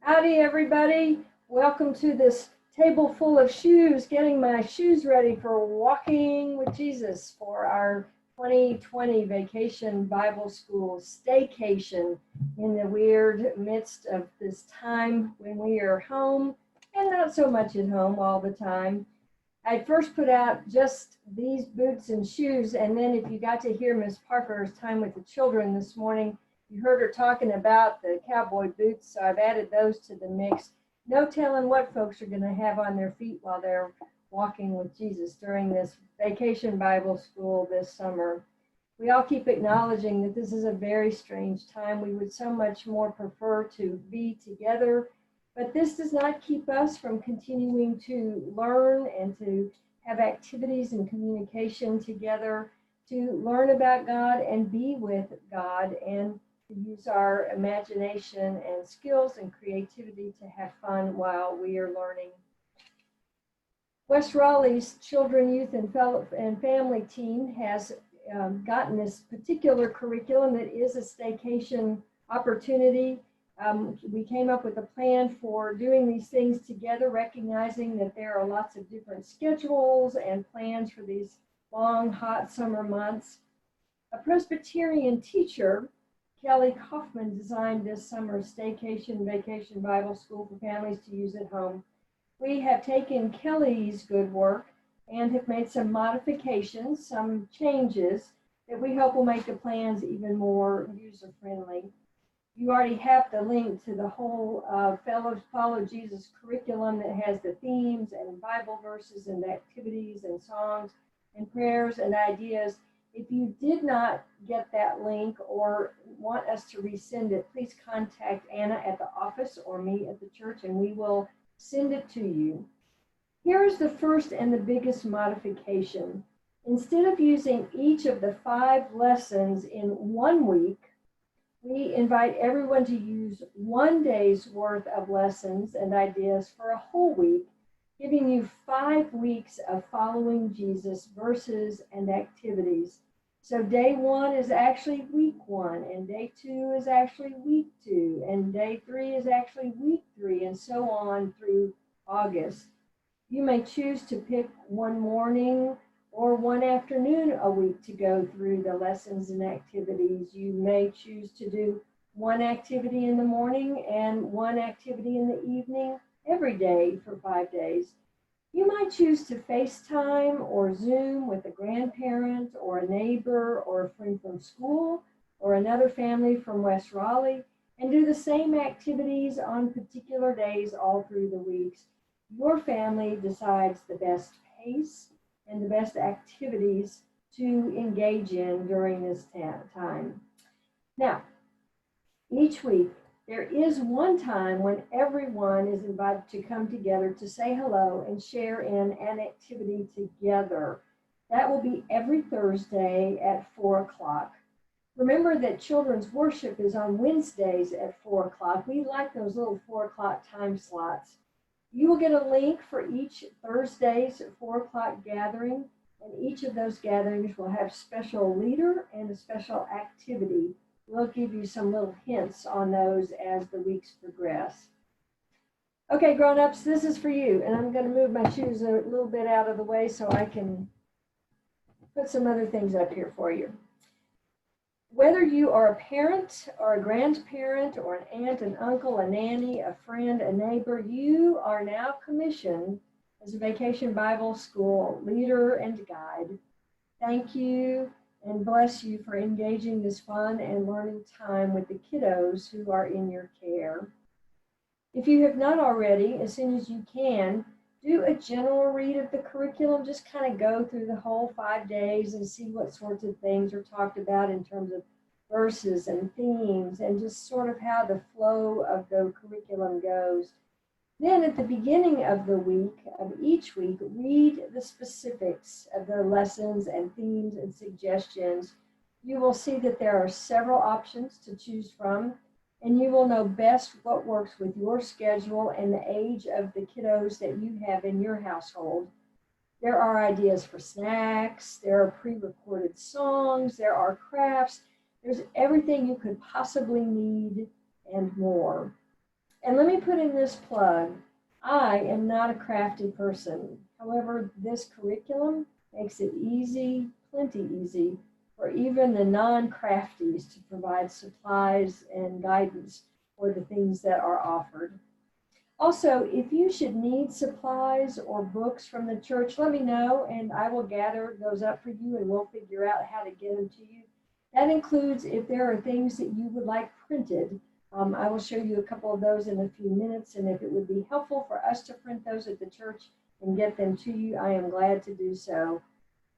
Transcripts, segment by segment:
Howdy, everybody. Welcome to this table full of shoes, getting my shoes ready for walking with Jesus for our 2020 Vacation Bible School staycation in the weird midst of this time when we are home and not so much at home all the time. I first put out just these boots and shoes, and then if you got to hear Miss Parker's time with the children this morning, you heard her talking about the cowboy boots, so I've added those to the mix. No telling what folks are going to have on their feet while they're walking with Jesus during this Vacation Bible School this summer. We all keep acknowledging that this is a very strange time. We would so much more prefer to be together, but this does not keep us from continuing to learn and to have activities and communication together, to learn about God and be with God, and to use our imagination and skills and creativity to have fun while we are learning. West Raleigh's Children, Youth, and Family team has gotten this particular curriculum that is a staycation opportunity. We came up with a plan for doing these things together, recognizing that there are lots of different schedules and plans for these long, hot summer months. A Presbyterian teacher, Kelly Kaufman, designed this summer staycation vacation Bible school for families to use at home. We have taken Kelly's good work and have made some modifications, some changes that we hope will make the plans even more user-friendly. You already have the link to the whole Follow Jesus curriculum that has the themes and Bible verses and activities and songs and prayers and ideas. If you did not get that link or want us to resend it, please contact Anna at the office or me at the church, and we will send it to you. Here is the first and the biggest modification. Instead of using each of the 5 lessons in 1 week, we invite everyone to use 1 day's worth of lessons and ideas for a whole week, giving you 5 weeks of following Jesus verses and activities. So day 1 is actually week 1, and day 2 is actually week 2, and day 3 is actually week 3, and so on through August. You may choose to pick 1 morning or 1 afternoon a week to go through the lessons and activities. You may choose to do 1 activity in the morning and 1 activity in the evening every day for 5 days. You might choose to FaceTime or Zoom with a grandparent or a neighbor or a friend from school or another family from West Raleigh and do the same activities on particular days all through the weeks. Your family decides the best pace and the best activities to engage in during this time. Now, each week, there is 1 time when everyone is invited to come together to say hello and share in an activity together. That will be every Thursday at 4 o'clock. Remember that children's worship is on Wednesdays at 4 o'clock. We like those little 4 o'clock time slots. You will get a link for each Thursday's 4 o'clock gathering, and each of those gatherings will have a special leader and a special activity. We'll give you some little hints on those as the weeks progress. Okay, grown-ups, this is for you, and I'm going to move my shoes a little bit out of the way so I can put some other things up here for you. Whether you are a parent or a grandparent or an aunt, an uncle, a nanny, a friend, a neighbor, you are now commissioned as a Vacation Bible School leader and guide. Thank you and bless you for engaging this fun and learning time with the kiddos who are in your care. If you have not already, as soon as you can, do a general read of the curriculum. Just kind of go through the whole 5 days and see what sorts of things are talked about in terms of verses and themes and just sort of how the flow of the curriculum goes. Then at the beginning of the week, of each week, read the specifics of the lessons and themes and suggestions. You will see that there are several options to choose from, and you will know best what works with your schedule and the age of the kiddos that you have in your household. There are ideas for snacks, there are pre-recorded songs, there are crafts, there's everything you could possibly need and more. And let me put in this plug. I am not a crafty person. However, this curriculum makes it easy, plenty easy, for even the non-crafties to provide supplies and guidance for the things that are offered. Also, if you should need supplies or books from the church, let me know and I will gather those up for you and we'll figure out how to get them to you. That includes if there are things that you would like printed. I will show you a couple of those in a few minutes, and if it would be helpful for us to print those at the church and get them to you, I am glad to do so.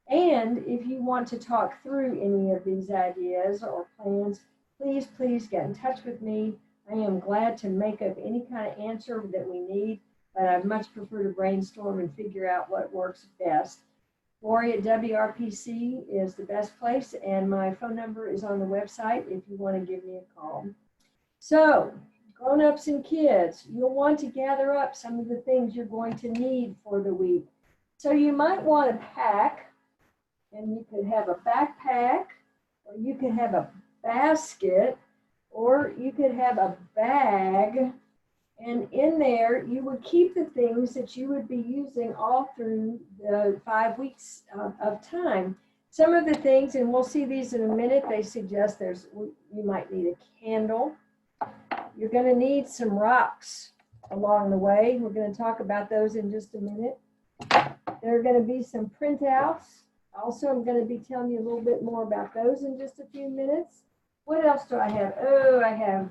And if you want to talk through any of these ideas or plans, please get in touch with me. I am glad to make up any kind of answer that we need, but I'd much prefer to brainstorm and figure out what works best. Lori at WRPC is the best place, and my phone number is on the website if you want to give me a call. So, grown-ups and kids, you'll want to gather up some of the things you're going to need for the week. So you might want to pack, and you could have a backpack, or you could have a basket, or you could have a bag, and in there you would keep the things that you would be using all through the 5 weeks of time. Some of the things, and we'll see these in a minute, they suggest you might need a candle. You're going to need some rocks along the way. We're going to talk about those in just a minute. There are going to be some printouts. Also, I'm going to be telling you a little bit more about those in just a few minutes. What else do I have? Oh, I have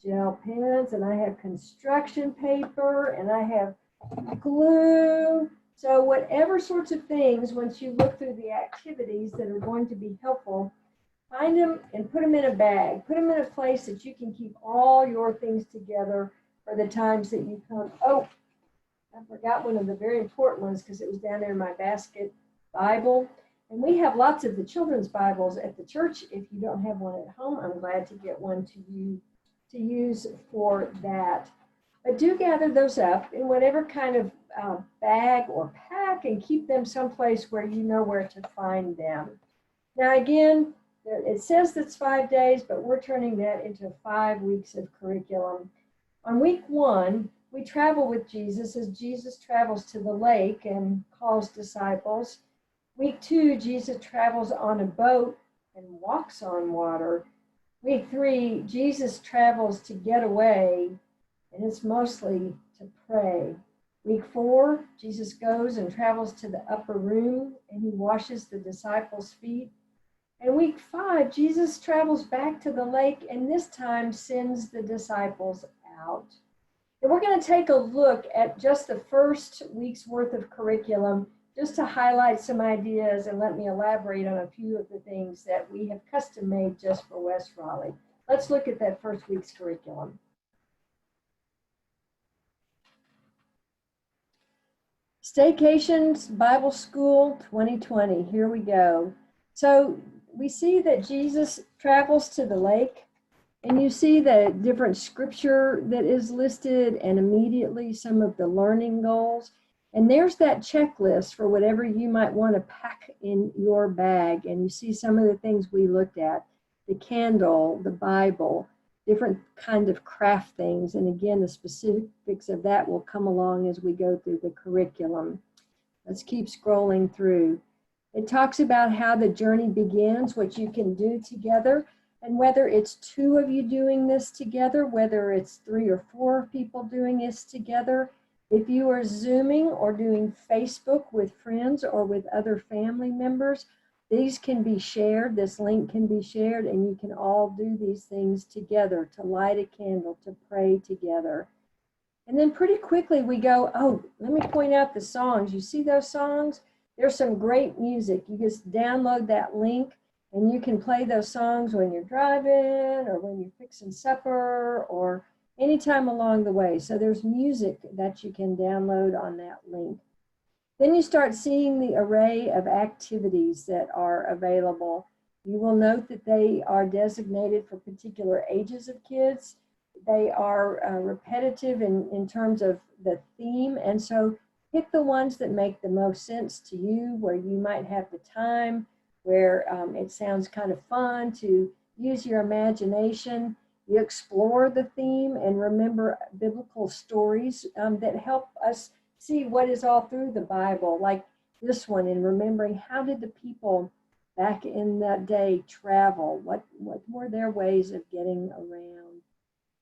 gel pens, and I have construction paper, and I have glue. So whatever sorts of things, once you look through the activities that are going to be helpful, find them and put them in a bag. Put them in a place that you can keep all your things together for the times that you come. Oh, I forgot one of the very important ones because it was down there in my basket, Bible. And we have lots of the children's Bibles at the church. If you don't have one at home, I'm glad to get one to use for that. But do gather those up in whatever kind of bag or pack and keep them someplace where you know where to find them. Now again, it says it's 5 days, but we're turning that into 5 weeks of curriculum. On week 1, we travel with Jesus as Jesus travels to the lake and calls disciples. Week 2, Jesus travels on a boat and walks on water. Week 3, Jesus travels to get away, and it's mostly to pray. Week 4, Jesus goes and travels to the upper room, and he washes the disciples' feet. And week 5, Jesus travels back to the lake and this time sends the disciples out. And we're going to take a look at just the first week's worth of curriculum just to highlight some ideas and let me elaborate on a few of the things that we have custom made just for West Raleigh. Let's look at that first week's curriculum. Staycations Bible School 2020. Here we go. So we see that Jesus travels to the lake, and you see the different scripture that is listed and immediately some of the learning goals. And there's that checklist for whatever you might want to pack in your bag. And you see some of the things we looked at, the candle, the Bible, different kind of craft things. And again, the specifics of that will come along as we go through the curriculum. Let's keep scrolling through. It talks about how the journey begins, what you can do together, and whether it's 2 of you doing this together, whether it's 3 or 4 people doing this together. If you are Zooming or doing Facebook with friends or with other family members, these can be shared. This link can be shared, and you can all do these things together, to light a candle, to pray together. And then pretty quickly we go, oh, let me point out the songs. You see those songs? There's some great music. You just download that link and you can play those songs when you're driving or when you're fixing supper or anytime along the way. So there's music that you can download on that link. Then you start seeing the array of activities that are available. You will note that they are designated for particular ages of kids. They are repetitive in terms of the theme, and so pick the ones that make the most sense to you, where you might have the time, where it sounds kind of fun to use your imagination. You explore the theme and remember biblical stories that help us see what is all through the Bible, like this one, in remembering how did the people back in that day travel? What were their ways of getting around?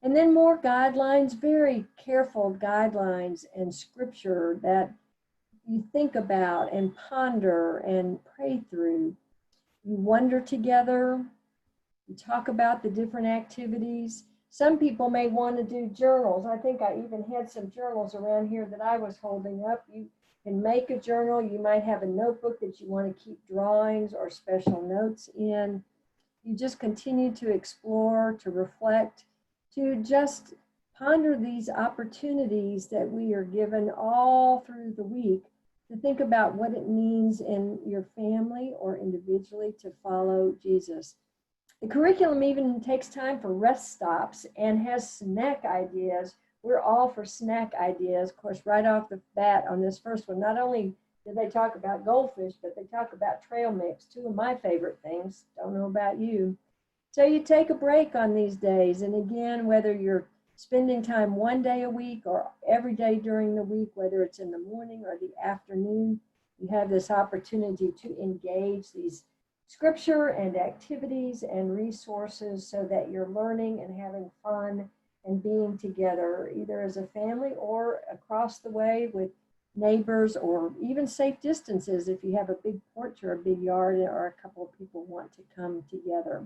And then more guidelines, very careful guidelines and scripture that you think about and ponder and pray through. You wonder together. You talk about the different activities. Some people may want to do journals. I think I even had some journals around here that I was holding up. You can make a journal. You might have a notebook that you want to keep drawings or special notes in. You just continue to explore, to reflect, to just ponder these opportunities that we are given all through the week to think about what it means in your family or individually to follow Jesus. The curriculum even takes time for rest stops and has snack ideas. We're all for snack ideas. Of course, right off the bat on this first one, not only do they talk about goldfish, but they talk about trail mix, two of my favorite things. Don't know about you. So you take a break on these days. And again, whether you're spending time one day a week or every day during the week, whether it's in the morning or the afternoon, you have this opportunity to engage these scripture and activities and resources so that you're learning and having fun and being together, either as a family or across the way with neighbors, or even safe distances if you have a big porch or a big yard or a couple of people want to come together.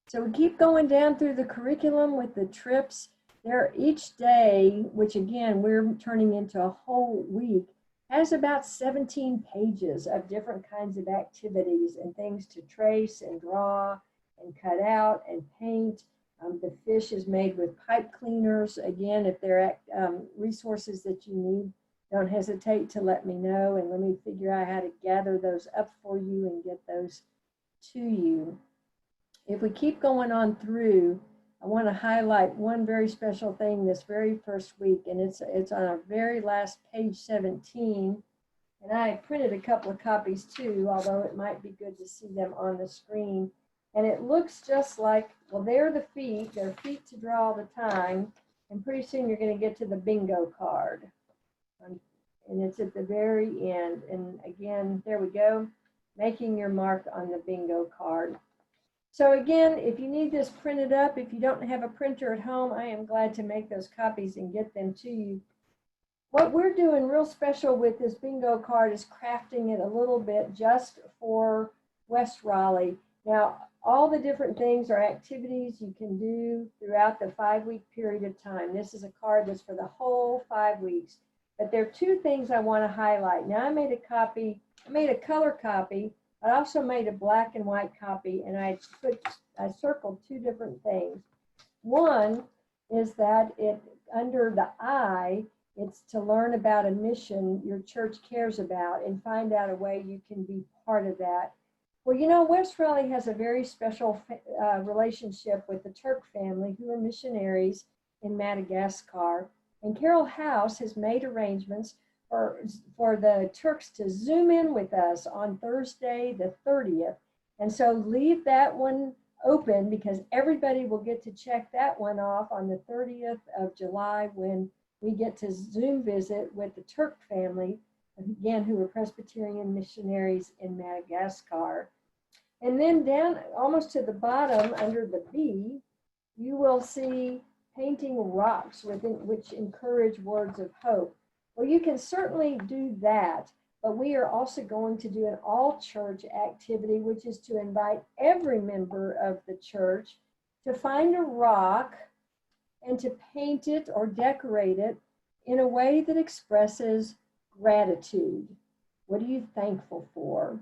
So we keep going down through the curriculum with the trips. There each day, which again, we're turning into a whole week, has about 17 pages of different kinds of activities and things to trace and draw and cut out and paint. The fish is made with pipe cleaners. Again, if there are resources that you need, don't hesitate to let me know, and let me figure out how to gather those up for you and get those to you. If we keep going on through, I want to highlight one very special thing this very first week, and it's on our very last page 17. And I printed a couple of copies too, although it might be good to see them on the screen. And it looks just like, well, there are the feet. There are feet to draw all the time. And pretty soon you're going to get to the bingo card. And it's at the very end. And again, there we go, making your mark on the bingo card. So again, if you need this printed up, if you don't have a printer at home, I am glad to make those copies and get them to you. What we're doing real special with this bingo card is crafting it a little bit just for West Raleigh. Now, all the different things are activities you can do throughout the 5-week period of time. This is a card that's for the whole 5 weeks. But there are two things I want to highlight. Now, I made a color copy. I also made a black and white copy, and I circled two different things. One is that under the I, it's to learn about a mission your church cares about and find out a way you can be part of that. Well, you know, West Raleigh has a very special relationship with the Turk family, who are missionaries in Madagascar. And Carol House has made arrangements for the Turks to Zoom in with us on Thursday, the 30th. And so leave that one open, because everybody will get to check that one off on the 30th of July when we get to Zoom visit with the Turk family, again, who are Presbyterian missionaries in Madagascar. And then down almost to the bottom under the B, you will see painting rocks which encourage words of hope. Well, you can certainly do that, but we are also going to do an all-church activity, which is to invite every member of the church to find a rock and to paint it or decorate it in a way that expresses gratitude. What are you thankful for?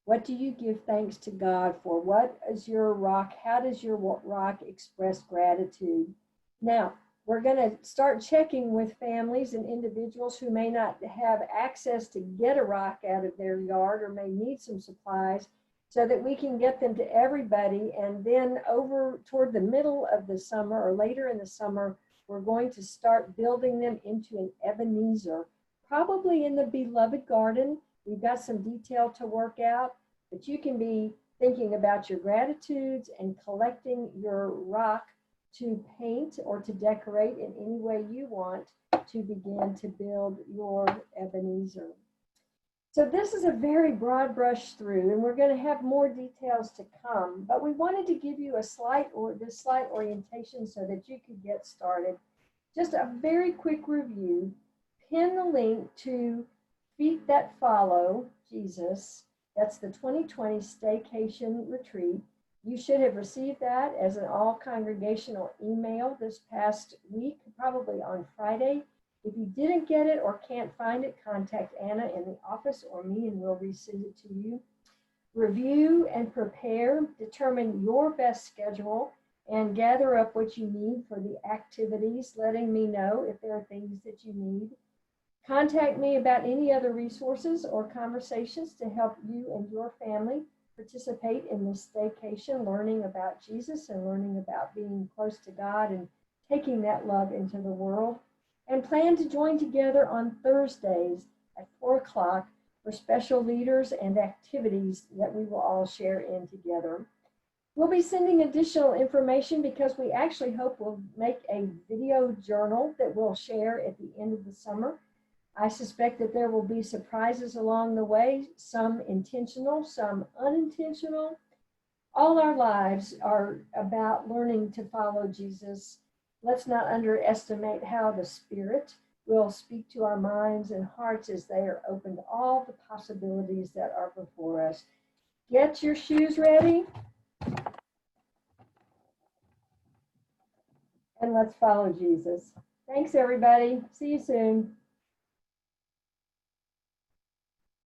What do you give thanks to God for? What is your rock? How does your rock express gratitude? Now, we're going to start checking with families and individuals who may not have access to get a rock out of their yard or may need some supplies, so that we can get them to everybody. And then over toward the middle of the summer or later in the summer, we're going to start building them into an Ebenezer, probably in the beloved garden. We've got some detail to work out, but you can be thinking about your gratitudes and collecting your rock to paint or to decorate in any way you want to begin to build your Ebenezer. So this is a very broad brush through, and we're going to have more details to come, but we wanted to give you this slight orientation so that you could get started. Just a very quick review. Pin the link to Feet That Follow Jesus. That's the 2020 Staycation Retreat. You should have received that as an all-congregational email this past week, probably on Friday. If you didn't get it or can't find it, contact Anna in the office or me and we'll resend it to you. Review and prepare, determine your best schedule, and gather up what you need for the activities, letting me know if there are things that you need. Contact me about any other resources or conversations to help you and your family participate in this staycation, learning about Jesus and learning about being close to God and taking that love into the world. And plan to join together on Thursdays at 4 o'clock for special leaders and activities that we will all share in together. We'll be sending additional information because we actually hope we'll make a video journal that we'll share at the end of the summer. I suspect that there will be surprises along the way, some intentional, some unintentional. All our lives are about learning to follow Jesus. Let's not underestimate how the Spirit will speak to our minds and hearts as they are open to all the possibilities that are before us. Get your shoes ready, and let's follow Jesus. Thanks, everybody. See you soon.